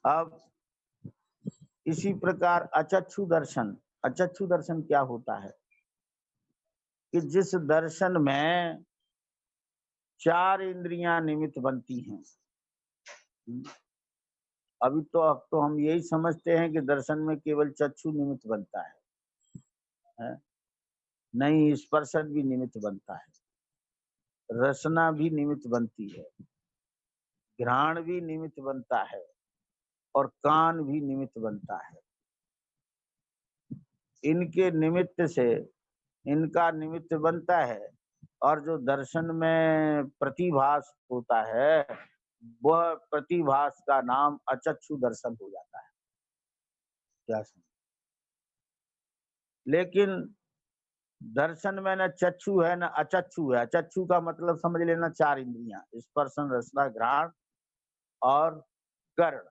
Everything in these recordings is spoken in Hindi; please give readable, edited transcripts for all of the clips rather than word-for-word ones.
अब इसी प्रकार अचक्षु दर्शन क्या होता है कि जिस दर्शन में 4 इंद्रियां निमित्त बनती हैं। अब तो हम यही समझते हैं कि दर्शन में केवल चक्षु निमित्त बनता है? नहीं, स्पर्शन भी निमित्त बनता है, रसना भी निमित्त बनती है, घ्राण भी निमित्त बनता है और कान भी निमित्त बनता है। इनके निमित्त से इनका निमित्त बनता है और जो दर्शन में प्रतिभास होता है वह प्रतिभास का नाम अचक्षु दर्शन हो जाता है। क्या समझ? लेकिन दर्शन में न चक्षु है न अचक्षु है। अचक्षु का मतलब समझ लेना 4 इंद्रियां, स्पर्शन रसना घ्राण और कर्ण।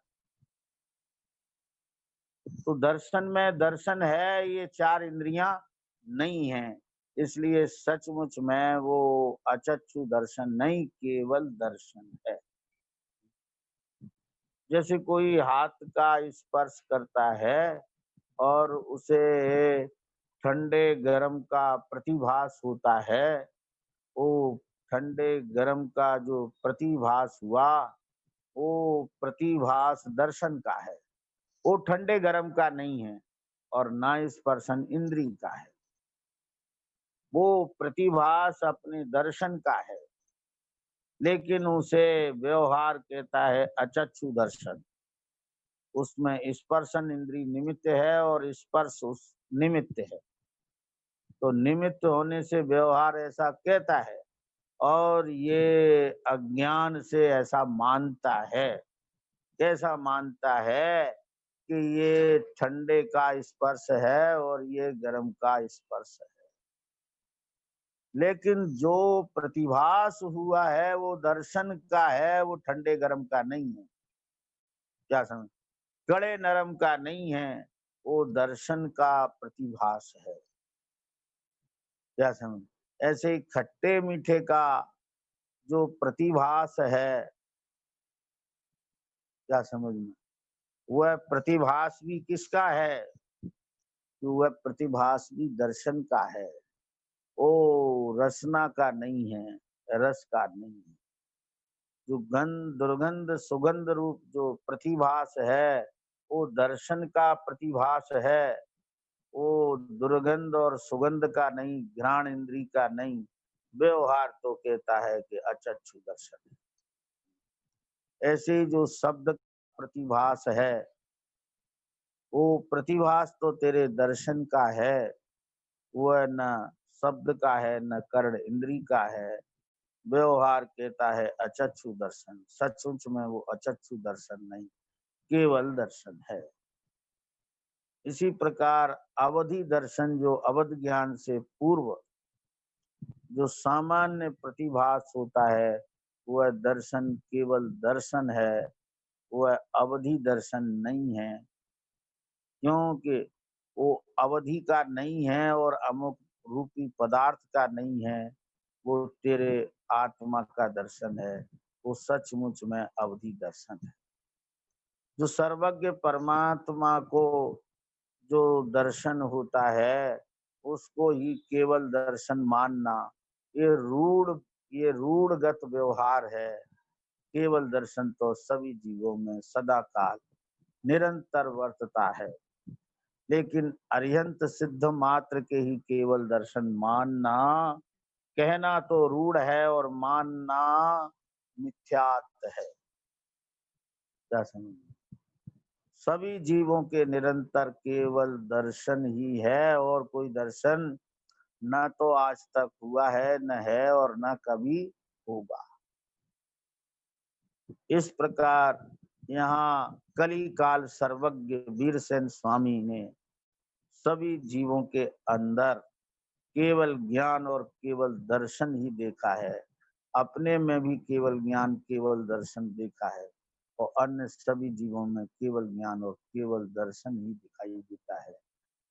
तो दर्शन में दर्शन है, ये 4 इंद्रियां नहीं है, इसलिए सचमुच में वो अचक्षु दर्शन नहीं, केवल दर्शन है। जैसे कोई हाथ का स्पर्श करता है और उसे ठंडे गरम का प्रतिभास होता है, वो ठंडे गरम का जो प्रतिभास हुआ वो प्रतिभास दर्शन का है, वो ठंडे गरम का नहीं है और ना स्पर्शन इंद्री का है। वो प्रतिभास अपने दर्शन का है, लेकिन उसे व्यवहार कहता है अचक्षु दर्शन। उसमें स्पर्शन इंद्री निमित्त है और स्पर्श उस निमित्त है, तो निमित्त होने से व्यवहार ऐसा कहता है और ये अज्ञान से ऐसा मानता है। कैसा मानता है कि ये ठंडे का स्पर्श है और ये गर्म का स्पर्श है। लेकिन जो प्रतिभास हुआ है वो दर्शन का है, वो ठंडे गरम का नहीं है। क्या समझ? कड़े नरम का नहीं है, वो दर्शन का प्रतिभास है। क्या समझ? ऐसे ही खट्टे मीठे का जो प्रतिभास है, क्या समझ में, वह प्रतिभास भी किसका है? कि वह प्रतिभास भी दर्शन का है, ओ रसना का नहीं है, रस का नहीं है। जो गंध दुर्गंध सुगंध रूप जो प्रतिभास है वो दर्शन का प्रतिभास है, वो दुर्गंध और सुगंध का नहीं, घ्राण इंद्री का नहीं। व्यवहार तो कहता है कि अचक्षु दर्शन है। ऐसे ही जो शब्द प्रतिभास है वो प्रतिभास तो तेरे दर्शन का है, वह न शब्द का है न कर्ण इंद्री का है। व्यवहार कहता है अचक्षु दर्शन, सचमुच में वो अचक्षु दर्शन नहीं, केवल दर्शन है। इसी प्रकार अवधि दर्शन जो अवध ज्ञान से पूर्व जो सामान्य प्रतिभास होता है वह दर्शन केवल दर्शन है, वह अवधि दर्शन नहीं है। क्योंकि वो अवधि का नहीं है और अमुक रूपी पदार्थ का नहीं है, वो तेरे आत्मा का दर्शन है, वो सचमुच में अवधि दर्शन है। जो सर्वज्ञ परमात्मा को जो दर्शन होता है उसको ही केवल दर्शन मानना, ये रूढ़गत व्यवहार है। केवल दर्शन तो सभी जीवों में सदा काल निरंतर वर्तता है, लेकिन अरिहंत सिद्ध मात्र के ही केवल दर्शन मानना, कहना तो रूढ़ है और मानना मिथ्यात्व है। क्या समझ? सभी जीवों के निरंतर केवल दर्शन ही है और कोई दर्शन न तो आज तक हुआ है, न है और न कभी होगा। इस प्रकार यहाँ कली काल सर्वज्ञ वीरसेन स्वामी ने सभी जीवों के अंदर केवल ज्ञान और केवल दर्शन ही देखा है। अपने में भी केवल ज्ञान केवल दर्शन देखा है और अन्य सभी जीवों में केवल ज्ञान और केवल दर्शन ही दिखाई देता है।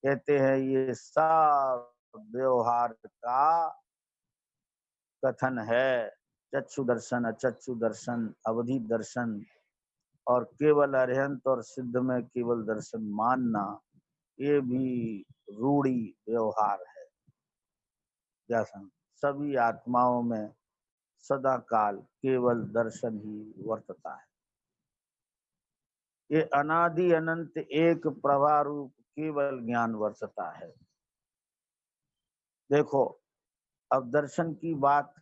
कहते हैं ये सब व्यवहार का कथन है। चक्षु दर्शन, अचक्षु दर्शन, अवधि दर्शन, और केवल अरिहंत और सिद्ध में केवल दर्शन मानना, ये भी रूढ़ी व्यवहार है। क्या समझ? सभी आत्माओं में सदा काल केवल दर्शन ही वर्तता है। ये अनादि अनंत एक प्रभा रूप केवल ज्ञान वर्तता है। देखो, अब दर्शन की बात,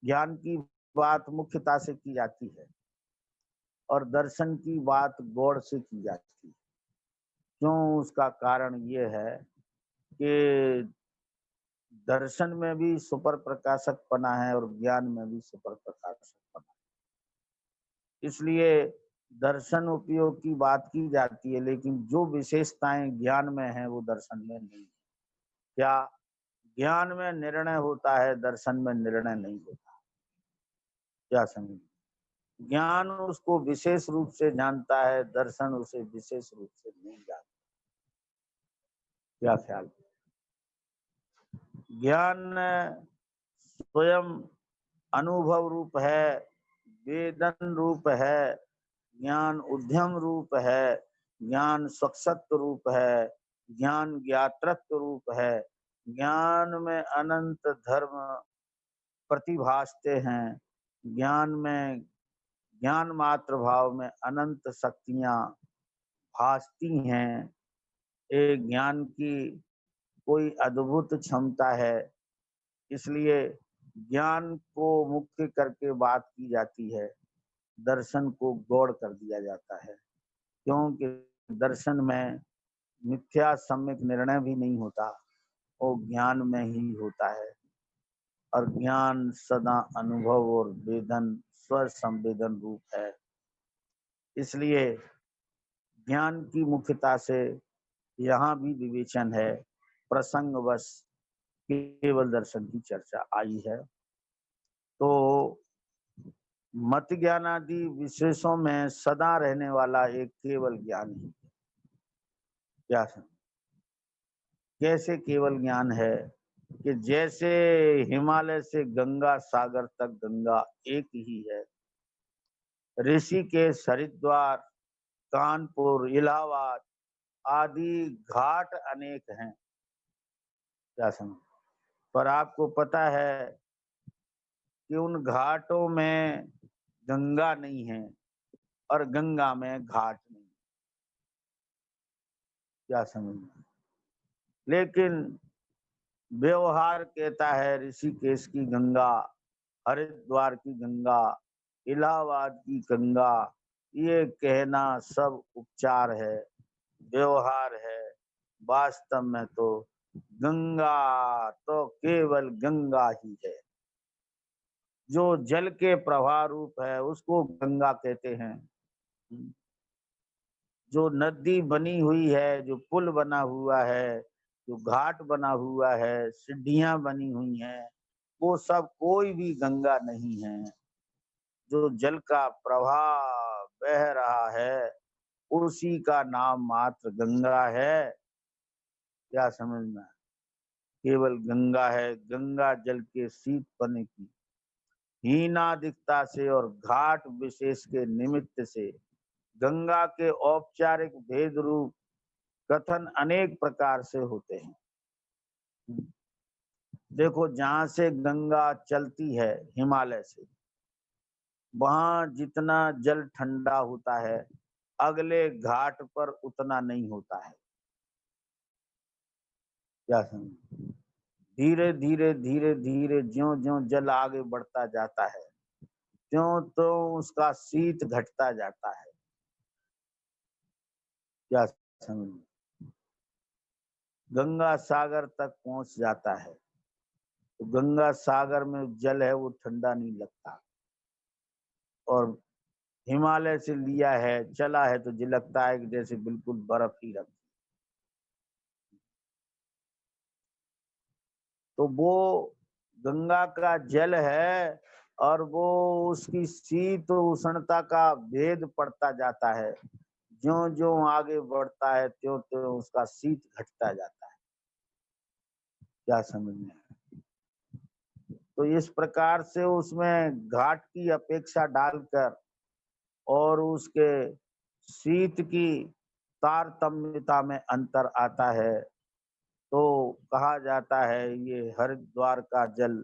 ज्ञान की बात मुख्यता से की जाती है और दर्शन की बात गौड़ से की जाती है। क्यों? उसका कारण ये है कि दर्शन में भी सुपर प्रकाशकपना है और ज्ञान में भी सुपर प्रकाशकपना है। इसलिए दर्शन उपयोग की बात की जाती है, लेकिन जो विशेषताएं ज्ञान में है वो दर्शन में नहीं है। क्या? ज्ञान में निर्णय होता है, दर्शन में निर्णय नहीं होता। क्या समझ? ज्ञान उसको विशेष रूप से जानता है, दर्शन उसे विशेष रूप से नहीं जानता। क्या ख्याल? ज्ञान स्वयं अनुभव रूप है, वेदन रूप है, ज्ञान उद्यम रूप है, ज्ञान स्वक्षत्व रूप है, ज्ञान ज्ञातृत्व रूप है। ज्ञान में अनंत धर्म प्रतिभासते हैं। ज्ञान में, ज्ञान मात्र भाव में अनंत शक्तियां भासती हैं। एक ज्ञान की कोई अद्भुत क्षमता है। इसलिए ज्ञान को मुख्य करके बात की जाती है, दर्शन को गौड़ कर दिया जाता है। क्योंकि दर्शन में मिथ्या सम्यक निर्णय भी नहीं होता, वो ज्ञान में ही होता है। और ज्ञान सदा अनुभव और वेदन स्व संवेदन रूप है। इसलिए ज्ञान की मुख्यता से यहाँ भी विवेचन है। प्रसंगवश केवल दर्शन की चर्चा आई है। तो मत ज्ञान आदि विशेषों में सदा रहने वाला एक केवल ज्ञान ही है। क्या समझ? कैसे केवल ज्ञान है कि जैसे हिमालय से गंगा सागर तक गंगा एक ही है, ऋषिकेश, हरिद्वार, कानपुर, इलाहाबाद आदि घाट अनेक हैं। क्या समझ? पर आपको पता है कि उन घाटों में गंगा नहीं है और गंगा में घाट नहीं। क्या समझ? लेकिन व्यवहार कहता है ऋषिकेश की गंगा, हरिद्वार की गंगा, इलाहाबाद की गंगा, ये कहना सब उपचार है, व्यवहार है। वास्तव में तो गंगा तो केवल गंगा ही है। जो जल के प्रवाह रूप है उसको गंगा कहते हैं। जो नदी बनी हुई है, जो पुल बना हुआ है, जो घाट बना हुआ है, सीढ़ियां बनी हुई हैं, वो सब कोई भी गंगा नहीं है। जो जल का प्रवाह बह रहा है उसी का नाम मात्र गंगा है। क्या समझना? केवल गंगा है। गंगा जल के शीतपने की हीनादिकता से और घाट विशेष के निमित्त से गंगा के औपचारिक भेद रूप कथन अनेक प्रकार से होते हैं। देखो, जहां से गंगा चलती है हिमालय से, वहां जितना जल ठंडा होता है अगले घाट पर उतना नहीं होता है। क्या समझ? धीरे धीरे धीरे धीरे ज्यो ज्यो जल आगे बढ़ता जाता है त्यों तो उसका शीत घटता जाता है। क्या समझ? गंगा सागर तक पहुंच जाता है तो गंगा सागर में जल है वो ठंडा नहीं लगता, और हिमालय से लिया है चला है तो जो लगता है कि जैसे बिल्कुल बर्फ ही रखी। तो वो गंगा का जल है और वो उसकी शीत उष्णता का भेद पड़ता जाता है। ज्यो ज्यो आगे बढ़ता है त्यों त्यों उसका शीत घटता जाता है। क्या समझ में? तो इस प्रकार से उसमें घाट की अपेक्षा डालकर और उसके शीत की तारतम्यता में अंतर आता है, तो कहा जाता है ये हरिद्वार का जल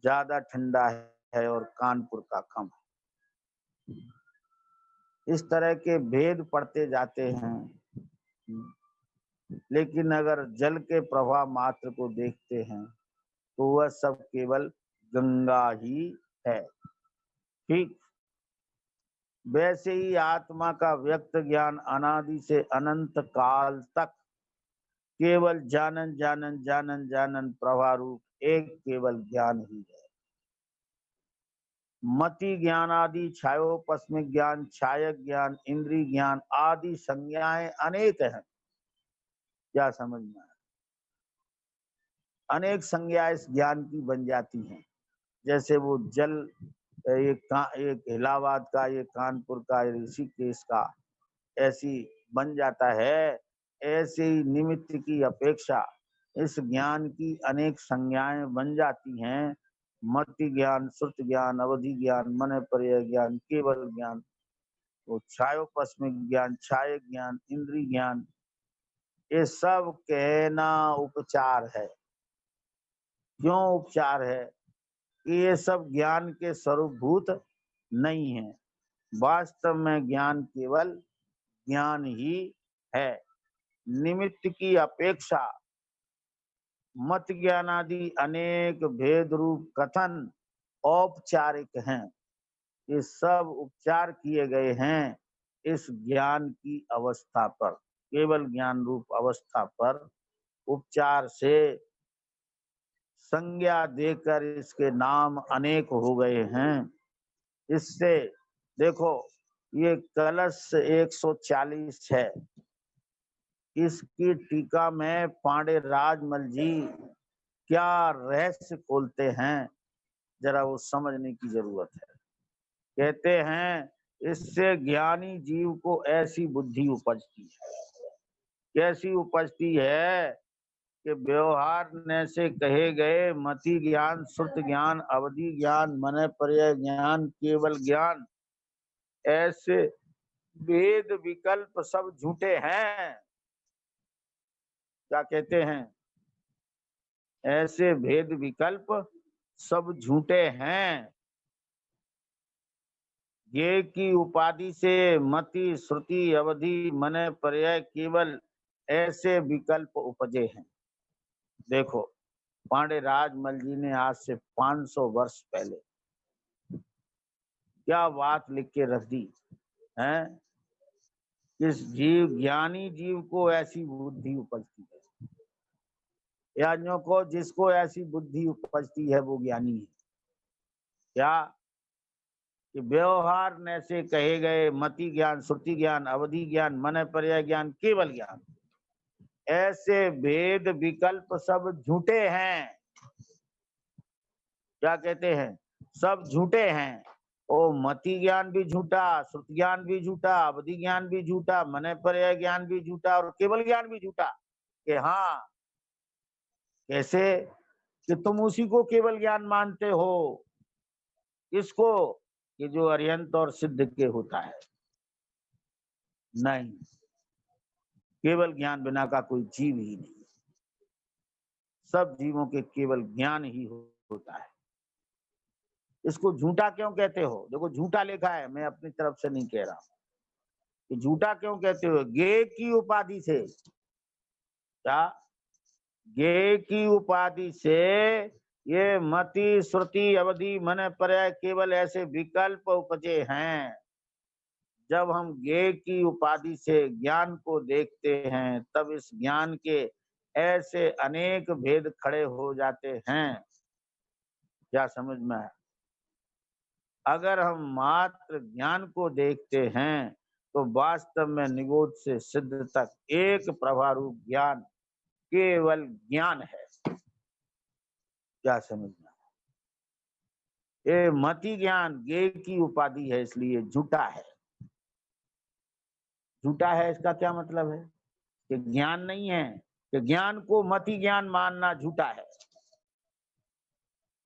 ज्यादा ठंडा है और कानपुर का कम। इस तरह के भेद पड़ते जाते हैं। लेकिन अगर जल के प्रवाह मात्र को देखते हैं तो वह सब केवल गंगा ही है। ठीक वैसे ही आत्मा का व्यक्त ज्ञान अनादि से अनंत काल तक केवल जानन जानन जानन जानन प्रवाह रूप एक केवल ज्ञान ही है। मति ज्ञान आदि छायोपस्मिक ज्ञान, छायक ज्ञान, इंद्रिय ज्ञान आदि संज्ञाएं अनेक हैं। क्या समझ में आया? अनेक संज्ञा इस ज्ञान की बन जाती हैं। जैसे वो जल एक इलाहाबाद का, ये कानपुर का, ऋषिकेश का, ऐसी बन जाता है। ऐसे ही निमित्त की अपेक्षा इस ज्ञान की अनेक संज्ञाएं बन जाती हैं। मति ज्ञान, श्रुत ज्ञान, अवधि ज्ञान, मन पर्याय ज्ञान, केवल ज्ञान, वो छायोपस्मिक ज्ञान, छायक ज्ञान, इंद्रिय ज्ञान, ये सब कहना उपचार है। क्यों उपचार है? कि ये सब ज्ञान के स्वरूपभूत नहीं है। वास्तव में ज्ञान केवल ज्ञान ही है। निमित्त की अपेक्षा मत ज्ञान आदि अनेक भेद रूप कथन औपचारिक हैं। ये सब उपचार किए गए हैं इस ज्ञान की अवस्था पर, केवल ज्ञान रूप अवस्था पर उपचार से संज्ञा देकर इसके नाम अनेक हो गए हैं। इससे देखो, ये कलश 140 है। इसकी टीका में पांडे राजमल जी क्या रहस्य खोलते हैं, जरा वो समझने की जरूरत है। कहते हैं इससे ज्ञानी जीव को ऐसी बुद्धि उपजती है। कैसी उपजती है कि व्यवहार ने से कहे गए मति ज्ञान, श्रुत ज्ञान, अवधि ज्ञान, मन पर्याय ज्ञान, केवल ज्ञान, ऐसे भेद विकल्प सब झूठे हैं। क्या कहते हैं? ऐसे भेद विकल्प सब झूठे हैं। ये की उपाधि से मति, श्रुति, अवधि, मन पर्याय केवल ऐसे विकल्प उपजे हैं। देखो, पांडे राजमल जी ने आज से 500 वर्ष पहले क्या बात लिख के रख दी है। इस जीव, ज्ञानी जीव को ऐसी बुद्धि उपजती है। ज्ञानियों को, जिसको ऐसी बुद्धि उपजती है वो ज्ञानी है। क्या? कि व्यवहार ने से कहे गए मति ज्ञान, श्रुति ज्ञान, अवधि ज्ञान, मन पर्याय ज्ञान, केवल ज्ञान, ऐसे भेद विकल्प सब झूठे हैं। क्या कहते हैं? सब झूठे हैं। ओ मति ज्ञान भी झूठा, श्रुत ज्ञान भी झूठा, अवधि ज्ञान भी झूठा, मन पर्याय ज्ञान भी झूठा और केवल ज्ञान भी झूठा। कि हाँ, कैसे? कि तुम उसी को केवल ज्ञान मानते हो। किसको? कि जो अर्यंत और सिद्ध के होता है। नहीं, केवल ज्ञान बिना का कोई जीव ही नहीं। सब जीवों के केवल ज्ञान ही होता है। इसको झूठा क्यों कहते हो? देखो, झूठा लिखा है, मैं अपनी तरफ से नहीं कह रहा हूं कि झूठा क्यों कहते हो। ज्ञेय की उपाधि से, क्या? ज्ञेय की उपाधि से ये मति, श्रुति, अवधि, मन पर्याय केवल ऐसे विकल्प उपजे हैं। जब हम ज्ञेय की उपाधि से ज्ञान को देखते हैं तब इस ज्ञान के ऐसे अनेक भेद खड़े हो जाते हैं। क्या समझ में है? अगर हम मात्र ज्ञान को देखते हैं तो वास्तव में निगोद से सिद्ध तक एक प्रभारूप ज्ञान केवल ज्ञान है। क्या समझ में? ये मति ज्ञान ज्ञेय की उपाधि है, इसलिए झूठा है। झूठा है इसका क्या मतलब है? कि ज्ञान नहीं है। कि ज्ञान को मति ज्ञान मानना झूठा है,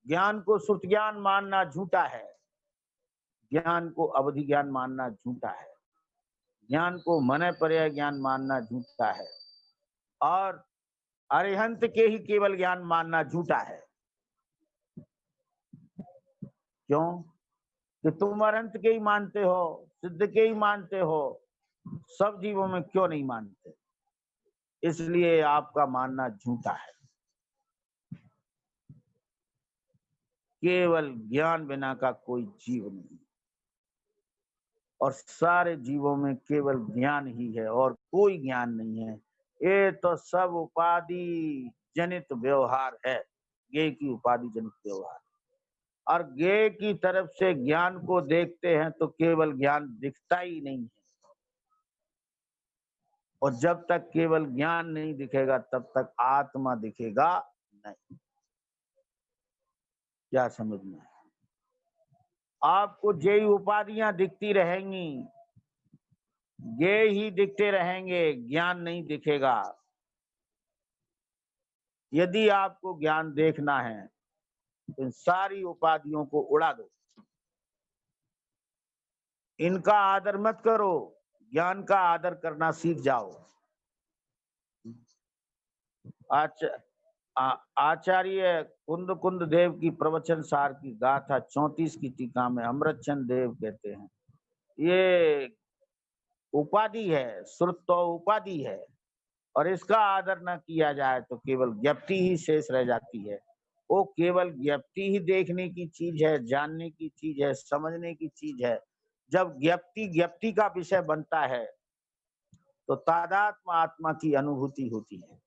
ज्ञान को श्रुत ज्ञान मानना झूठा है, ज्ञान को अवधि ज्ञान मानना झूठा है, ज्ञान को मन पर्याय ज्ञान मानना झूठा है, और अरिहंत के ही केवल ज्ञान मानना झूठा है। क्यों? कि तुम अनंत के ही मानते हो, सिद्ध के ही मानते हो, सब जीवों में क्यों नहीं मानते? इसलिए आपका मानना झूठा है। केवल ज्ञान बिना का कोई जीव नहीं, और सारे जीवों में केवल ज्ञान ही है और कोई ज्ञान नहीं है। ये तो सब उपाधि जनित व्यवहार है, ज्ञेय की उपाधि जनित व्यवहार। और ज्ञेय की तरफ से ज्ञान को देखते हैं तो केवल ज्ञान दिखता ही नहीं है, और जब तक केवल ज्ञान नहीं दिखेगा तब तक आत्मा दिखेगा नहीं। क्या समझना है? आपको जेई उपाधियां दिखती रहेंगी, ये ही दिखते रहेंगे, ज्ञान नहीं दिखेगा। यदि आपको ज्ञान देखना है तो इन सारी उपाधियों को उड़ा दो, इनका आदर मत करो, ज्ञान का आदर करना सीख जाओ। आचार्य कुंद कुंद देव की प्रवचन सार की गाथा 34 की टीका में अमृतचंद देव कहते हैं, ये उपाधि है, श्रुत तो उपाधि है, और इसका आदर न किया जाए तो केवल ज्ञप्ति ही शेष रह जाती है। वो केवल ज्ञप्ति ही देखने की चीज है, जानने की चीज है, समझने की चीज है। जब ज्ञप्ति ज्ञप्ति का विषय बनता है तो तादात्म आत्मा की अनुभूति होती है,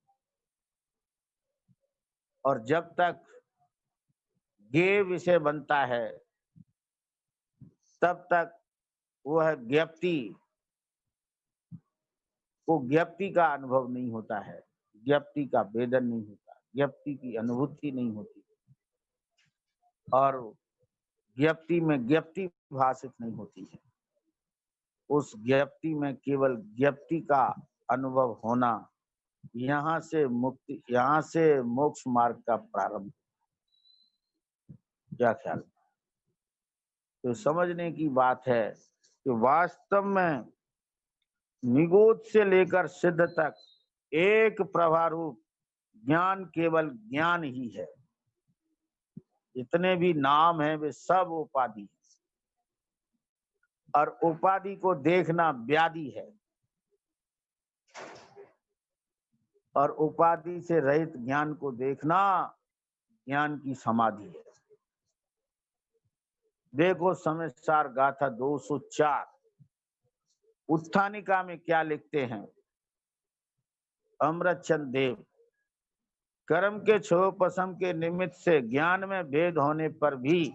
और जब तक ज्ञेय विषय बनता है तब तक वह ज्ञप्ति को ज्ञप्ति का अनुभव नहीं होता है, ज्ञप्ति का वेदन नहीं होता, ज्ञप्ति की अनुभूति नहीं होती, और ज्ञप्ति में ज्ञप्ति भाषित नहीं होती है। उस ज्ञप्ति में केवल ज्ञप्ति का अनुभव होना, यहाँ से मुक्ति, यहाँ से मोक्ष मार्ग का प्रारंभ। क्या ख्याल? तो समझने की बात है कि वास्तव में निगोद से लेकर सिद्ध तक एक प्रभारूप ज्ञान केवल ज्ञान ही है। जितने भी नाम हैं वे सब उपाधि है, और उपाधि को देखना व्याधि है, और उपाधि से रहित ज्ञान को देखना ज्ञान की समाधि है। देखो समयसार गाथा 204 उत्थानिका में क्या लिखते हैं अमृतचंद देव। कर्म के क्षोभोपशम के निमित्त से ज्ञान में भेद होने पर भी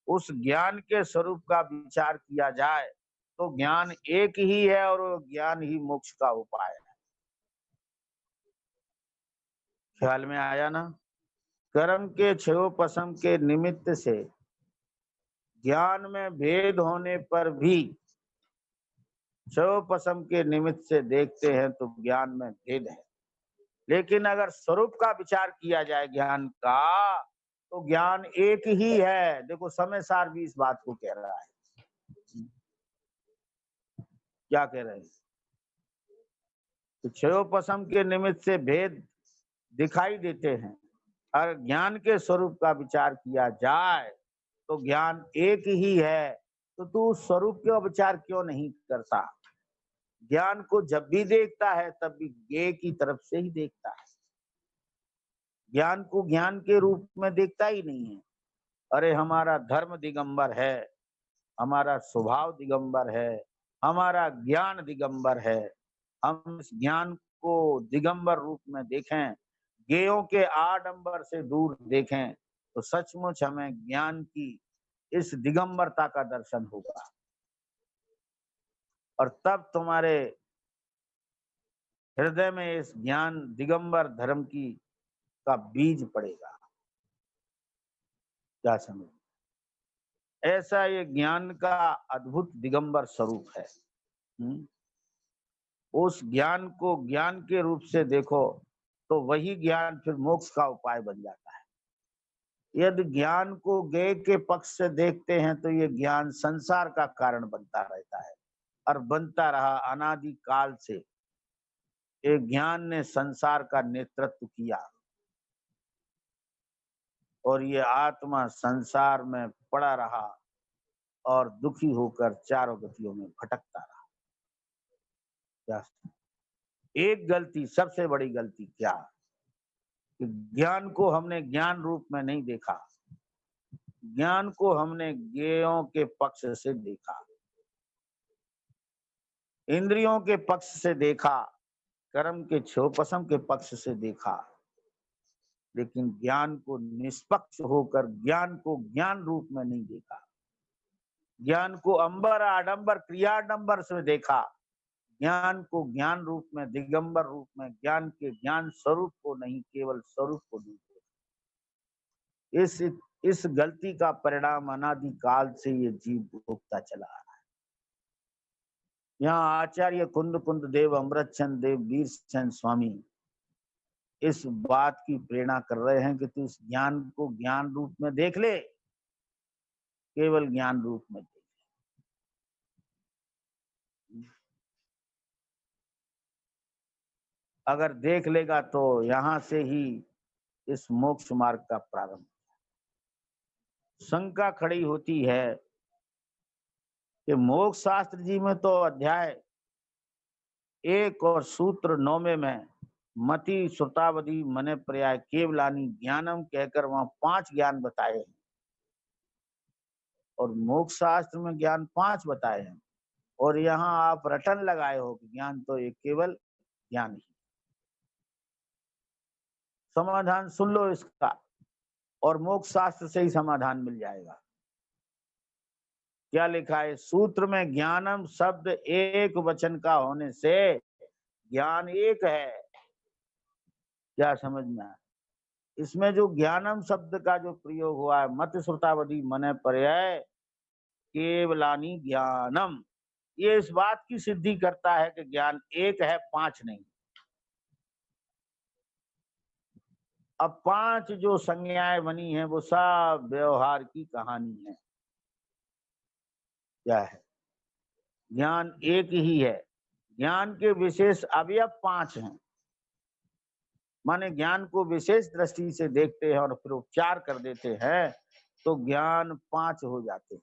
उस ज्ञान के स्वरूप का विचार किया जाए तो ज्ञान एक ही है, और वो ज्ञान ही मोक्ष का उपाय है। ख्याल में आया ना? कर्म के क्षयोपशम के निमित्त से ज्ञान में भेद होने पर भी क्षयोपशम के निमित्त से देखते हैं तो ज्ञान में भेद है, लेकिन अगर स्वरूप का विचार किया जाए ज्ञान का तो ज्ञान एक ही है। देखो समय सार भी इस बात को कह रहा है। क्या कह रहे हैं? तो क्षयोपशम के निमित्त से भेद दिखाई देते हैं, अगर ज्ञान के स्वरूप का विचार किया जाए तो ज्ञान एक ही है, तो तू उस स्वरूप का विचार क्यों नहीं करता? ज्ञान को जब भी देखता है तब भी ज्ञेय की तरफ से ही देखता है, ज्ञान को ज्ञान के रूप में देखता ही नहीं है। अरे हमारा धर्म दिगंबर है, हमारा स्वभाव दिगंबर है, हमारा ज्ञान दिगंबर है। हम इस ज्ञान को दिगंबर रूप में देखें, ज्ञेयों के आडंबर से दूर देखें, तो सचमुच हमें ज्ञान की इस दिगंबरता का दर्शन होगा, और तब तुम्हारे हृदय में इस ज्ञान दिगंबर धर्म की का बीज पड़ेगा। क्या समझ? ऐसा ये ज्ञान का अद्भुत दिगंबर स्वरूप है। उस ज्ञान को ज्ञान के रूप से देखो तो वही ज्ञान फिर मोक्ष का उपाय बन जाता है। यदि ज्ञान को ज्ञेय के पक्ष से देखते हैं तो ये ज्ञान संसार का कारण बनता रहता है और बनता रहा अनादि काल से। ये ज्ञान ने संसार का नेतृत्व किया और ये आत्मा संसार में पड़ा रहा और दुखी होकर चारों गतियों में भटकता रहा। क्या एक गलती, सबसे बड़ी गलती क्या, कि ज्ञान को हमने ज्ञान रूप में नहीं देखा, ज्ञान को हमने ज्ञेयों के पक्ष से देखा, इंद्रियों के पक्ष से देखा, कर्म के क्षोपसम के पक्ष से देखा, लेकिन ज्ञान को निष्पक्ष होकर ज्ञान को ज्ञान रूप में नहीं देखा। ज्ञान को अंबर आडंबर क्रियाडंबर से देखा, ज्ञान को ज्ञान रूप में, दिगंबर रूप में, ज्ञान के ज्ञान स्वरूप को नहीं, केवल स्वरूप को नहीं देखा। इस गलती का परिणाम अनादि काल से ये जीव भोगता चला आ रहा है। यहाँ आचार्य कुंद देव, अमृतचंद देव, वीरचंद स्वामी इस बात की प्रेरणा कर रहे हैं कि तू इस ज्ञान को ज्ञान रूप में देख ले, केवल ज्ञान रूप में देख ले। अगर देख लेगा तो यहां से ही इस मोक्ष मार्ग का प्रारंभ। शंका खड़ी होती है कि मोक्ष शास्त्र जी में तो अध्याय 1 और सूत्र 9 में मति श्रुतावधि मने पर्याय केवलानी ज्ञानम कहकर वहां 5 ज्ञान बताए हैं और मोक्ष शास्त्र में ज्ञान 5 बताए हैं और यहाँ आप रटन लगाए हो कि ज्ञान तो एक केवल ज्ञान ही। समाधान सुन लो इसका और मोक्ष शास्त्र से ही समाधान मिल जाएगा। क्या लिखा है सूत्र में, ज्ञानम शब्द एक वचन का होने से ज्ञान एक है। क्या समझ में आया? इसमें जो ज्ञानम शब्द का जो प्रयोग हुआ है, मत श्रुतावधि मने पर्याय केवलानी ज्ञानम, ये इस बात की सिद्धि करता है कि ज्ञान एक है, 5 नहीं। अब 5 जो संज्ञाएं बनी है वो सब व्यवहार की कहानी है। क्या है? ज्ञान एक ही है, ज्ञान के विशेष अवयव 5 हैं। माने ज्ञान को विशेष दृष्टि से देखते हैं और फिर उपचार कर देते हैं तो ज्ञान 5 हो जाते हैं।